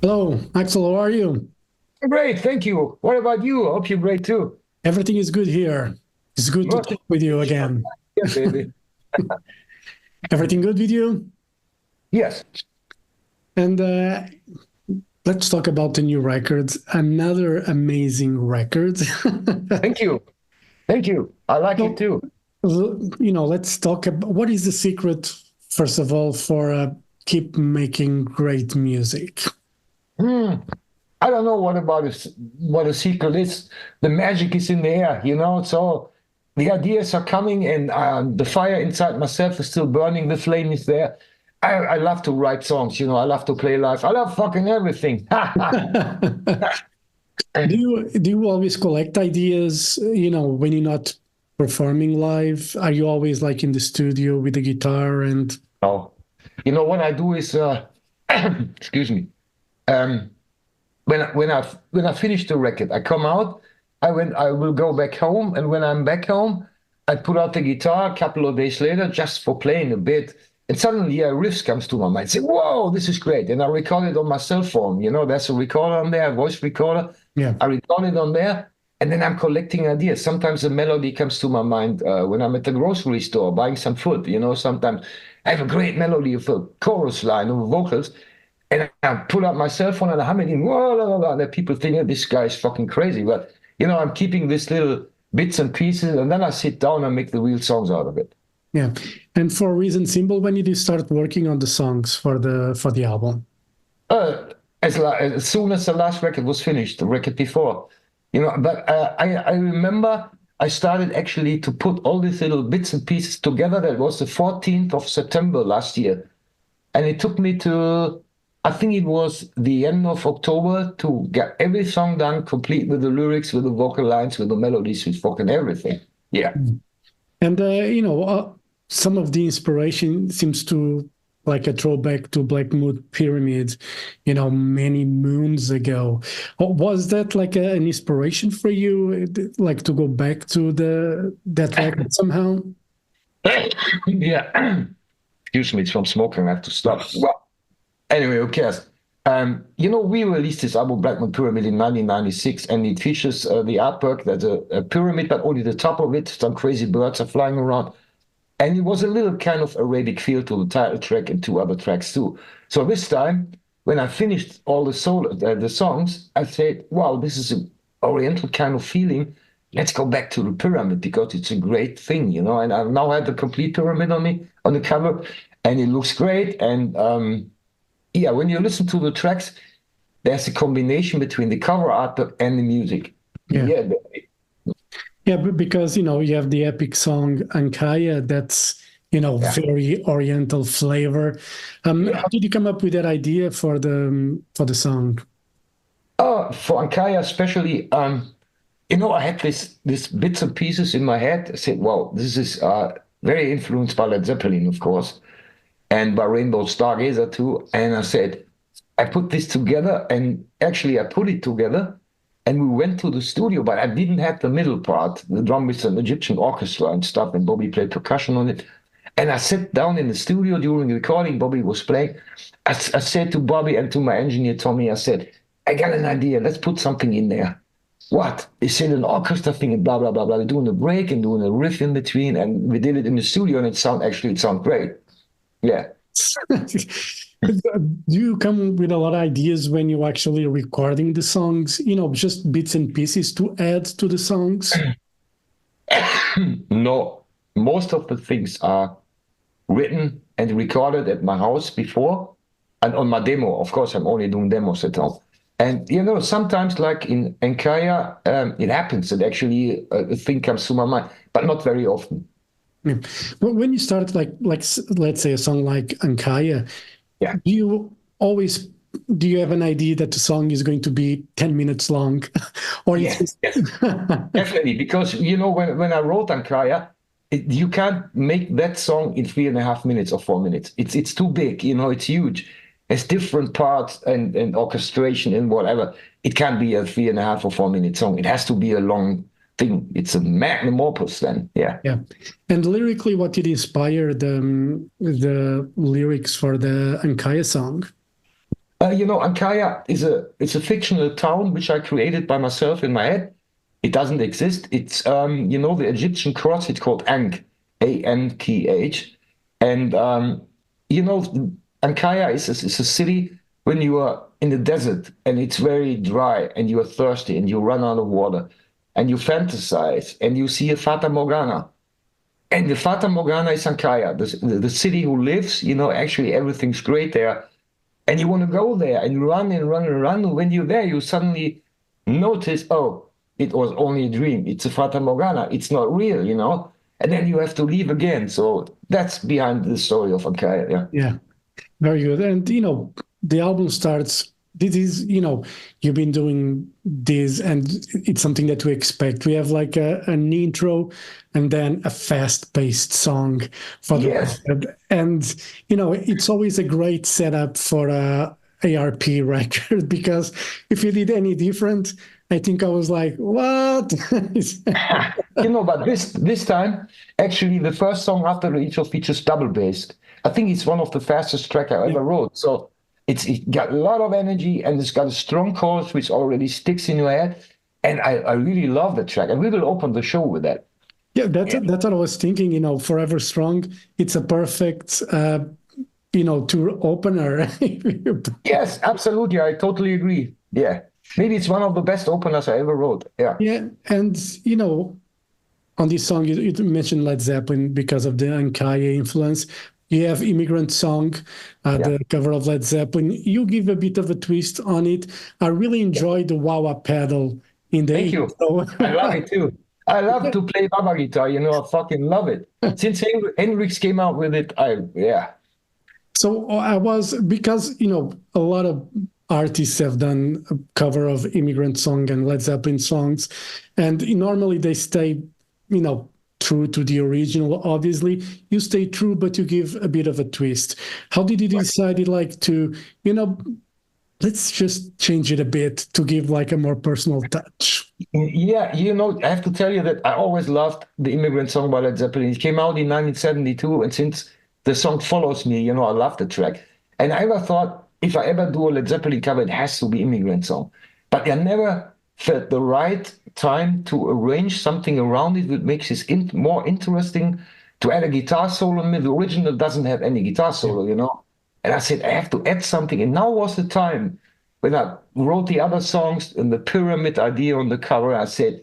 Hello, Axel, how are you? Great, thank you. What about you? I hope you're great too. Everything is good here. It's good to Nothing. talk with you again. Yeah, baby. Everything good with you? Yes. And let's talk about the new record. Another amazing record. Thank you. Thank you. I like it So, too. let's talk about what is the secret, first of all, for keep making great music. Hmm. I don't know what a secret is. The magic is in the air. So the ideas are coming, and the fire inside myself is still burning. The flame is there. I love to write songs. I love to play live. I love fucking everything. Do you always collect ideas, when you're not performing live? Are you always like in the studio with the guitar and No. What I do is, excuse me. Um, when I finish the record, I come out. I will go back home, and when I'm back home, I put out the guitar a couple of days later just for playing a bit, and suddenly a riff comes to my mind. Say, "Whoa, this is great!" And I record it on my cell phone. There's a recorder on there, a voice recorder. yeah? I record it on there, and then I'm collecting ideas. Sometimes a melody comes to my mind when I'm at the grocery store buying some food. Sometimes I have a great melody of a chorus line of vocals. And I pull out my cell phone and I hum it in, whoa, la, la, la, and then people think, "Oh, this guy is fucking crazy." But, I'm keeping these little bits and pieces, and then I sit down and make the real songs out of it. Yeah. And for Reason Symbol, when did you start working on the songs for the album? Uh, as soon as the last record was finished, the record before, but I remember I started actually to put all these little bits and pieces together. That was the 14th of September last year. And it took me to, I think it was the end of October to get every song done, complete with the lyrics, with the vocal lines, with the melodies, with fucking everything. Yeah. And some of the inspiration seems to like a throwback to Black Moon Pyramid, many moons ago. Was that like an inspiration for you, like to go back to the that record somehow? Yeah. Excuse me, it's from smoking. I have to stop. Well, anyway, who cares? We released this album, Black Moon Pyramid, in 1996, and it features the artwork that's a pyramid, but only the top of it. Some crazy birds are flying around. And it was a little kind of Arabic feel to the title track and two other tracks too. So this time, when I finished all the songs, I said, "Wow, this is an Oriental kind of feeling. Let's go back to the pyramid because it's a great thing." And I now have the complete pyramid on the cover, and it looks great. And yeah, when you listen to the tracks, there's a combination between the cover art and the music. Yeah. Yeah, Yeah, because you have the epic song Ankaya that's yeah, very Oriental flavor. yeah. How did you come up with that idea for the song? For Ankaya especially, I had this bits and pieces in my head. I said, "Wow, this is very influenced by Led Zeppelin, of course, and by Rainbow Stargazer too." And I said, I put this together, and actually I put it together, and we went to the studio, but I didn't have the middle part, the drum with an Egyptian orchestra and stuff, and Bobby played percussion on it. And I sat down in the studio during the recording. Bobby was playing. I said to Bobby and to my engineer Tommy, I said, "I got an idea. Let's put something in there." What? They said an orchestra thing and blah blah blah blah. We're doing a break and doing a riff in between, and we did it in the studio, and it sounded great. Yeah. Do you come with a lot of ideas when you're actually recording the songs, just bits and pieces to add to the songs? No, most of the things are written and recorded at my house before, and on my demo. Of course, I'm only doing demos at home. And sometimes, like in Enkaya, it happens that actually a thing comes to my mind, but not very often. Yeah. Well, when you start let's say a song like Ankaya, Yeah. do you always do you have an idea that the song is going to be 10 minutes long? Or it's Yes, just yes, definitely. Because when I wrote Ankaya, you can't make that song in 3.5 minutes or 4 minutes. It's too big. It's huge. It's different parts and orchestration and whatever. It can't be a 3.5 or 4 minute song. It has to be a long thing. It's a magnum opus then. Yeah. yeah. And lyrically, what did inspire the lyrics for the Ankaya song? Ankara it's a fictional town which I created by myself in my head. It doesn't exist. It's the Egyptian cross. It's called Ankh, Ankh, and you know, Ankara is a city when you are in the desert and it's very dry and you are thirsty and you run out of water and you fantasize and you see a Fata Morgana. And the Fata Morgana is Ankara, the city who lives, actually everything's great there. And you want to go there and run and run and run. When you're there, you suddenly notice, oh, it was only a dream. It's a Fata Morgana. It's not real. And then you have to leave again. So that's behind the story of Ankara. Yeah. Yeah, very good. And the album starts. This is, you've been doing this, and it's something that we expect. We have like an intro, and then a fast-paced song for the Yes. record. And it's always a great setup for a ARP record, because if you did any different, I think I was like, what? But this time, actually, the first song after the intro features double bass. I think it's one of the fastest track I ever wrote. So it got a lot of energy and it's got a strong chorus which already sticks in your head. And I really love the track. And we will open the show with that. Yeah, that's what I was thinking. Forever Strong. It's a perfect, tour opener. Yes, absolutely. I totally agree. Yeah. Maybe it's one of the best openers I ever wrote. Yeah. Yeah, and on this song, you mentioned Led Zeppelin because of the Ankaya influence. You have Immigrant Song, the cover of Led Zeppelin. You give a bit of a twist on it. I really enjoyed the wah-wah pedal in the Thank you. I love it too. I love to play Baba guitar. I fucking love it. Since Hendrix came out with it, So I was, because, a lot of artists have done a cover of Immigrant Song and Led Zeppelin songs, and normally they stay, true to the original. Obviously, you stay true, but you give a bit of a twist. How did you decide, to, let's just change it a bit to give like a more personal touch? Yeah, I have to tell you that I always loved the Immigrant Song by Led Zeppelin. It came out in 1972, and since the song follows me, I love the track. And I ever thought, if I ever do a Led Zeppelin cover, it has to be Immigrant Song. But I never felt the right time to arrange something around it that makes it more interesting, to add a guitar solo in it. The original doesn't have any guitar solo. And I said, I have to add something. And now was the time when I wrote the other songs and the pyramid idea on the cover. I said,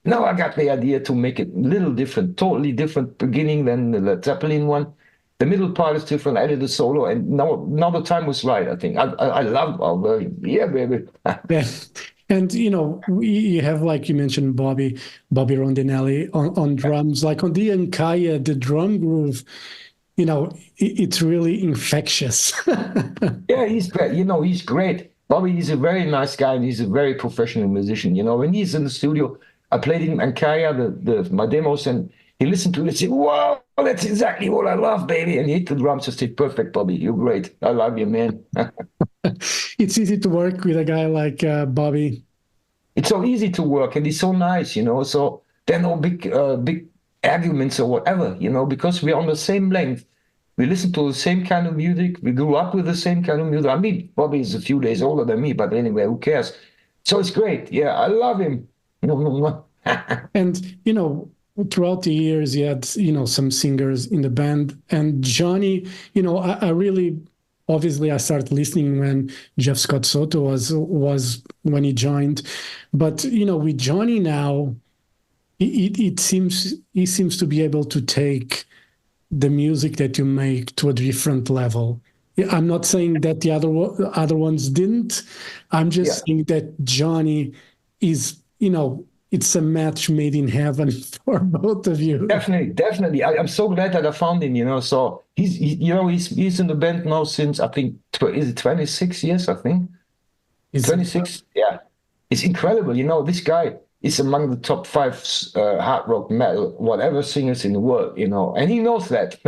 now I got the idea to make it a little different, totally different beginning than the Led Zeppelin one. The middle part is different. I did a solo, and now the time was right, I think. I love our version. Yeah, baby. Yeah. And, you have, like you mentioned, Bobby Rondinelli on drums. Like on the Ankaya, the drum groove, it's really infectious. Yeah, he's great. He's great. Bobby is a very nice guy, and he's a very professional musician. When he's in the studio, I played him Ankaya, my demos, and he listened to it and said, wow, that's exactly what I love, baby. And he hit the drums and said, perfect, Bobby. You're great. I love you, man. It's easy to work with a guy like Bobby. It's so easy to work, and he's so nice, so there are no big arguments or whatever, because we're on the same length. We listen to the same kind of music. We grew up with the same kind of music. I mean, Bobby is a few days older than me, but anyway, who cares? So it's great. Yeah, I love him. And, throughout the years, you had, some singers in the band. And Johnny, I really, obviously, I started listening when Jeff Scott Soto was when he joined. But, with Johnny now, he seems to be able to take the music that you make to a different level. I'm not saying that the other ones didn't. I'm just saying that Johnny is, it's a match made in heaven for both of you. Definitely. I'm so glad that I found him. So he's in the band now since, I think, is it 26 years? I think 26. Yeah, it's incredible. This guy is among the top 5 hard rock, metal, whatever singers in the world. And he knows that.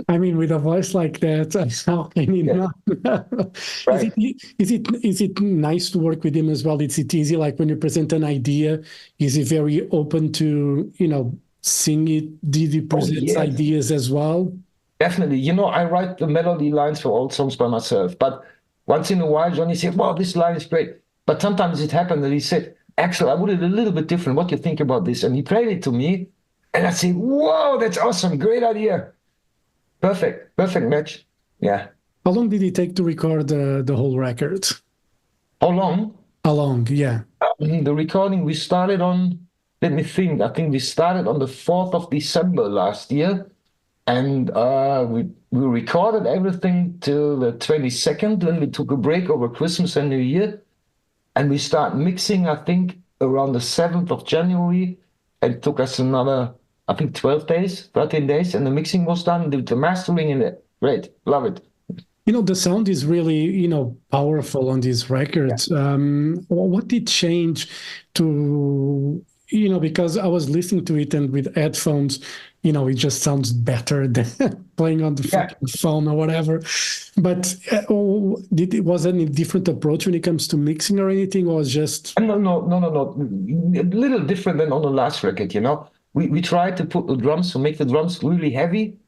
I mean, with a voice like that, how can he not? Right. Is it nice to work with him as well? Is it easy? Like when you present an idea, is he very open to, sing it? Did he present ideas as well? Definitely. You know, I write the melody lines for all songs by myself. But once in a while, Johnny said, "Wow, this line is great." But sometimes it happened that he said, "Axel, I would have a little bit different. What do you think about this?" And he played it to me. And I said, "Whoa, that's awesome. Great idea. Perfect. Perfect match." Yeah. How long did it take to record the whole record? How long? How long? Yeah. The recording we started on, let me think. I think we started on the 4th of December last year. And we recorded everything till the 22nd. Then we took a break over Christmas and New Year. And we start mixing, I think, around the 7th of January. It took us another, I think, 12 days, 13 days. And the mixing was done, the mastering in it. Great. Love it. You know, the sound is really, powerful on these records. What did change to, because I was listening to it and with headphones, it just sounds better than playing on the Yeah. fucking phone or whatever. But was any different approach when it comes to mixing or anything, or was just No, no, no, no, no. A little different than on the last record, you know. We tried to put the drums to make the drums really heavy.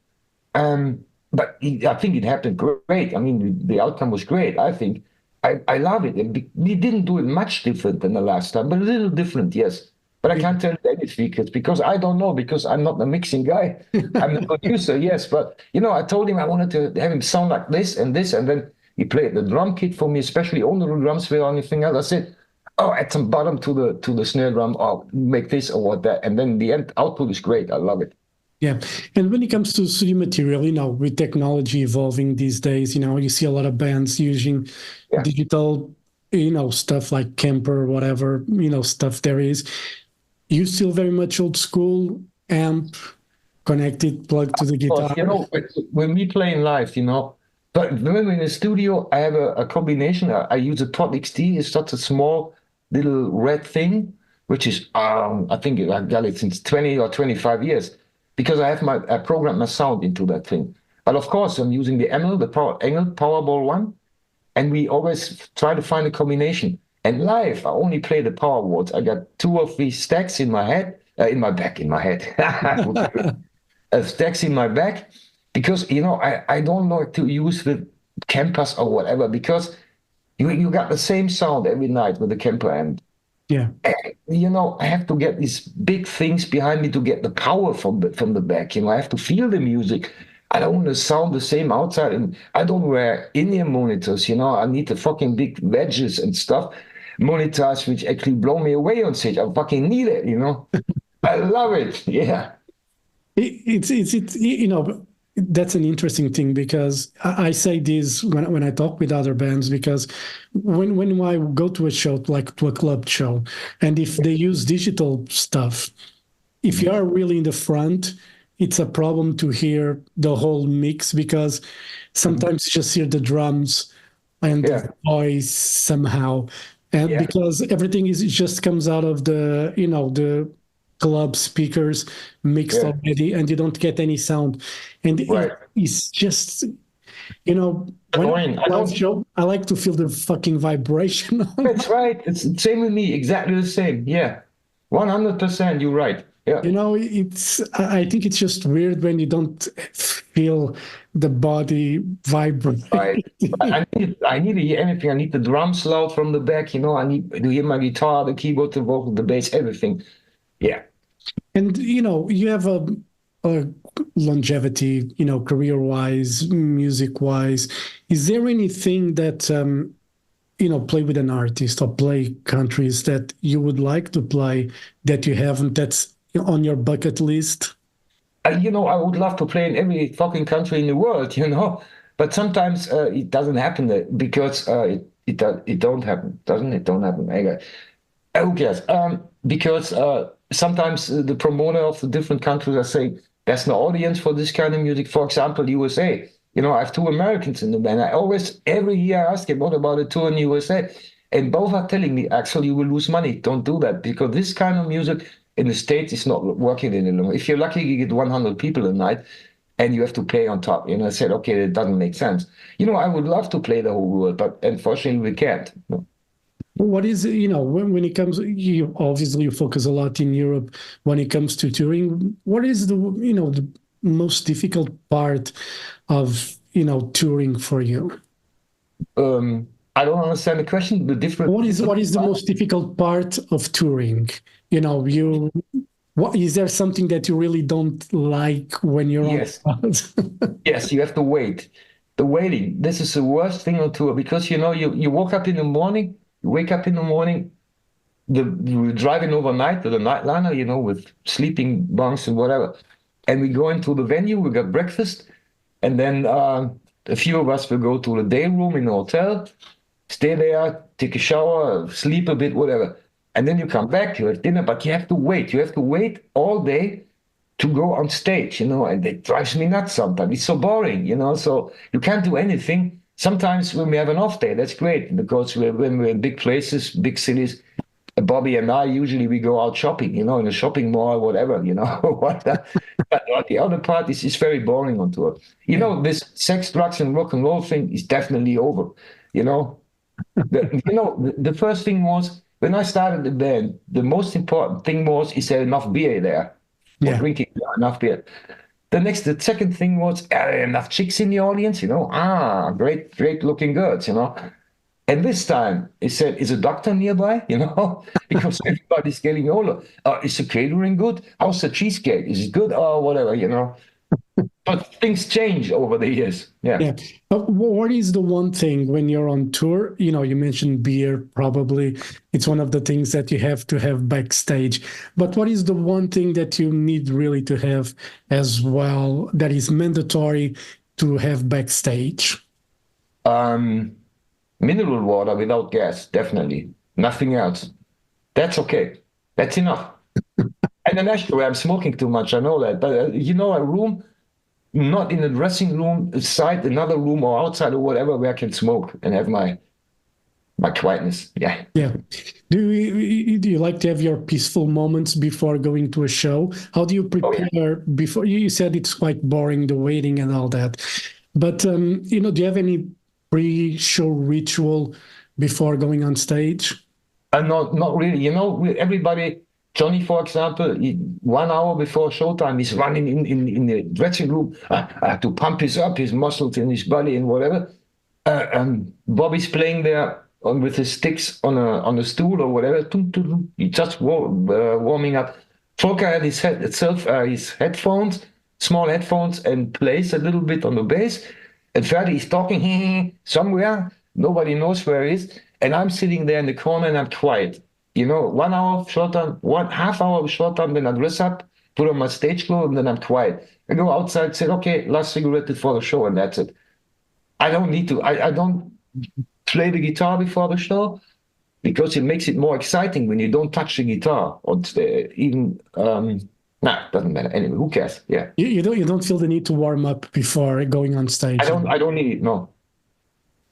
But I think it happened great. I mean, the outcome was great, I think. I love it. And we didn't do it much different than the last time, but a little different, yes. But I can't tell you any secrets because I don't know, because I'm not the mixing guy. I'm the producer, yes. But, I told him I wanted to have him sound like this, and then he played the drum kit for me, especially on the drums without anything else. I said, "Oh, add some bottom to the snare drum, or make this or what that." And then the end output is great. I love it. Yeah. And when it comes to studio material, with technology evolving these days, you see a lot of bands using Yeah. digital, stuff like Kemper, whatever, stuff there is. You still very much old school, amp, connected, plugged to the guitar. When we play in live, but when we're in the studio, I have a combination. I use a Pod XT. It's such a small little red thing, which is, I think I've got it since 20 or 25 years, because I programmed my sound into that thing. But of course, I'm using the Engel Powerball one, and we always try to find a combination. And live, I only play the power chords. I got 2 or 3 stacks in my head, in my head, stacks in my back, because I don't like to use the Kempers or whatever, because you got the same sound every night with the Kemper amp. Yeah. I have to get these big things behind me to get the power from the back. I have to feel the music. I don't want to sound the same outside, and I don't wear in-ear monitors. I need the fucking big wedges and stuff, monitors which actually blow me away on stage. I fucking need it. I love it. Yeah. That's an interesting thing, because I say this when I talk with other bands, because when I go to a show, like to a club show, and if they use digital stuff, if you are really in the front, it's a problem to hear the whole mix, because sometimes you just hear the drums and the voice somehow, and because everything it just comes out of the club speakers mixed already, and you don't get any sound, and it's just when I live show, I like to feel the fucking vibration. That's right. It's the same with me. Exactly the same. Yeah, 100%. You're right. Yeah. I think it's just weird when you don't feel the body vibrate. Right. I need to hear anything. I need the drums loud from the back. I need to hear my guitar, the keyboard, the vocal, the bass, everything. Yeah. And you have a longevity, career-wise, music-wise. Is there anything that play with an artist or play countries that you would like to play that you haven't, that's on your bucket list? I would love to play in every fucking country in the world, but sometimes it doesn't happen because it don't happen, doesn't it? Don't happen. Who cares? Because sometimes the promoter of the different countries are saying there's no audience for this kind of music. For example, USA. I have 2 Americans in the band. I always, every year, ask them, what about a tour in USA? And both are telling me, Axel, you will lose money. Don't do that, because this kind of music in the States is not working any longer. If you're lucky, you get 100 people a night, and you have to pay on top. I said, okay, that doesn't make sense. I would love to play the whole world, but unfortunately, we can't. What is, when it comes, you obviously focus a lot in Europe when it comes to touring. What is the most difficult part of, touring for you? I don't understand the question. The different. What is the most difficult part of touring? Is there something that you really don't like when you're on Yes, the road? yes. You have to wait. The waiting. This is the worst thing on tour because you woke up in the morning. You wake up in the morning. We're driving overnight to the nightliner, with sleeping bunks and whatever. And we go into the venue. We got breakfast, and then a few of us will go to the day room in the hotel, stay there, take a shower, sleep a bit, whatever. And then you come back, you have dinner, but you have to wait. You have to wait all day to go on stage, and it drives me nuts sometimes. It's so boring, so you can't do anything. Sometimes when we have an off day, that's great because when we're in big places, big cities, Bobby and I usually we go out shopping, in a shopping mall, whatever, But the other part is very boring on tour. This sex, drugs, and rock and roll thing is definitely over. You know, the first thing was when I started the band, the most important thing is there enough beer there for Yeah. drinking, enough beer. The second thing was, are there enough chicks in the audience? Great, great looking girls, And this time he said, is a doctor nearby? Because everybody's getting older. Is the catering good? How's the cheesecake? Is it good? Or whatever. But things change over the years. Yeah. Yeah. What is the one thing when you're on tour? You mentioned beer, probably. It's one of the things that you have to have backstage. But what is the one thing that you need really to have as well that is mandatory to have backstage? Mineral water without gas, definitely. Nothing else. That's okay. That's enough. And then actually, I'm smoking too much. I know that. But, a room, not in a dressing room, inside another room or outside or whatever, where I can smoke and have my quietness. Yeah. Yeah. Do you like to have your peaceful moments before going to a show? How do you prepare before? You said it's quite boring, the waiting and all that. But, do you have any pre-show ritual before going on stage? Not really. Everybody, Johnny, for example, 1 hour before showtime, he's running in the dressing room to pump his muscles in his body and whatever. Bobby's playing there with his sticks on a stool or whatever. He's just warming up. Volker had his headphones, small headphones, and plays a little bit on the bass. And Ferdi is talking somewhere. Nobody knows where he is. And I'm sitting there in the corner and I'm quiet. 1 hour of short time, half hour of short time, then I dress up, put on my stage clothes, and then I'm quiet. I go outside, say, okay, last cigarette before the show, and that's it. I don't need to. I don't play the guitar before the show because it makes it more exciting when you don't touch the guitar or even. Doesn't matter. Anyway, who cares? Yeah. You don't feel the need to warm up before going on stage. I don't need it. No.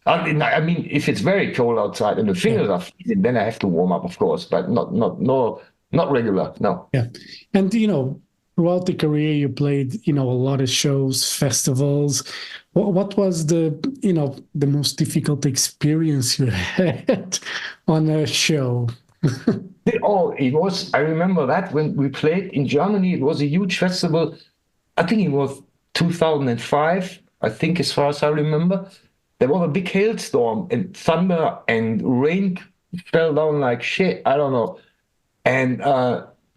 I mean, if it's very cold outside and the fingers are freezing, then I have to warm up, of course, but not regular. No. Yeah, and throughout the career, you played a lot of shows, festivals. What was the most difficult experience you had on a show? It was. I remember that when we played in Germany, it was a huge festival. I think it was 2005. I think, as far as I remember. There was a big hailstorm and thunder and rain fell down like shit. I don't know. And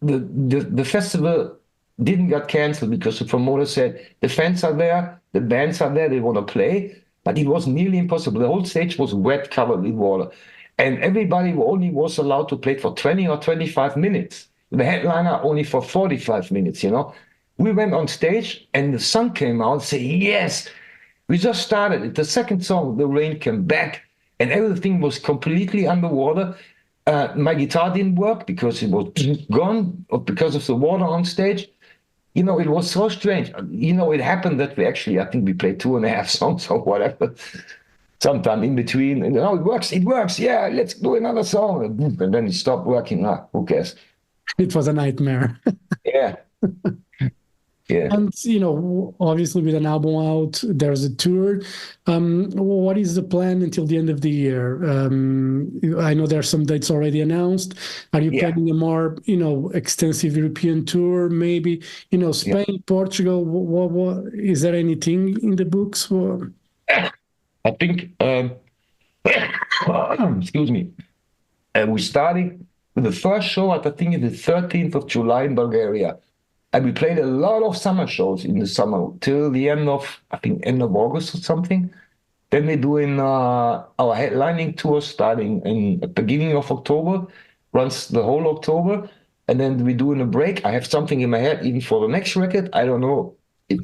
the festival didn't get canceled because the promoter said the fans are there, the bands are there, they want to play. But it was nearly impossible. The whole stage was wet, covered with water. And everybody only was allowed to play for 20 or 25 minutes. The headliner only for 45 minutes, We went on stage and the sun came out and said, yes. We just started. The second song, the rain came back and everything was completely underwater. My guitar didn't work because it was gone or because of the water on stage. It was so strange. It happened that I think we played 2.5 songs or whatever. Sometime in between, and it works. Yeah, let's do another song. And then it stopped working. Who cares? It was a nightmare. Yeah. Yeah. And obviously with an album out, there's a tour. What is the plan until the end of the year? I know there are some dates already announced. Are you Yeah. planning a more, extensive European tour? Maybe, Yeah. Spain, Portugal. What is there anything in the books? I think, excuse me, we're starting with the first show at, I think, the 13th of July in Bulgaria. And we played a lot of summer shows in the summer till the end of, I think, end of August or something. Then we're doing our headlining tour starting in the beginning of October, runs the whole October. And then we're doing a break. I have something in my head even for the next record. I don't know.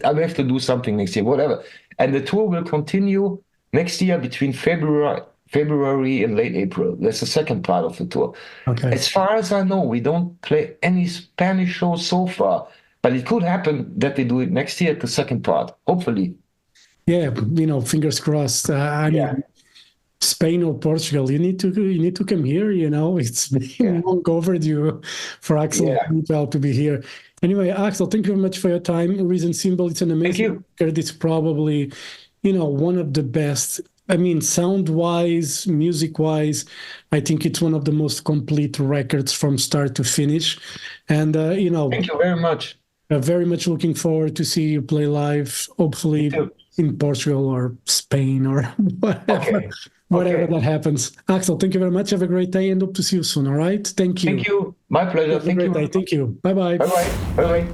I will have to do something next year, whatever. And the tour will continue next year between February and late April. That's the second part of the tour. Okay. As far as I know, we don't play any Spanish shows so far, but it could happen that we do it next year at the second part, hopefully. Yeah, fingers crossed. I mean, Spain or Portugal, you need to come here. It's been long overdue for Axel Rudi Pell to be here. Anyway, Axel, thank you very much for your time. Reason Symbol, it's an amazing record. It's probably, one of the best. I mean, sound-wise, music-wise, I think it's one of the most complete records from start to finish. And thank you very much. Very much looking forward to see you play live, hopefully in Portugal or Spain or whatever that happens. Axel, thank you very much. Have a great day and hope to see you soon. All right. Thank you. Thank you. My pleasure. Thank you. Bye-bye. Bye-bye. Bye-bye.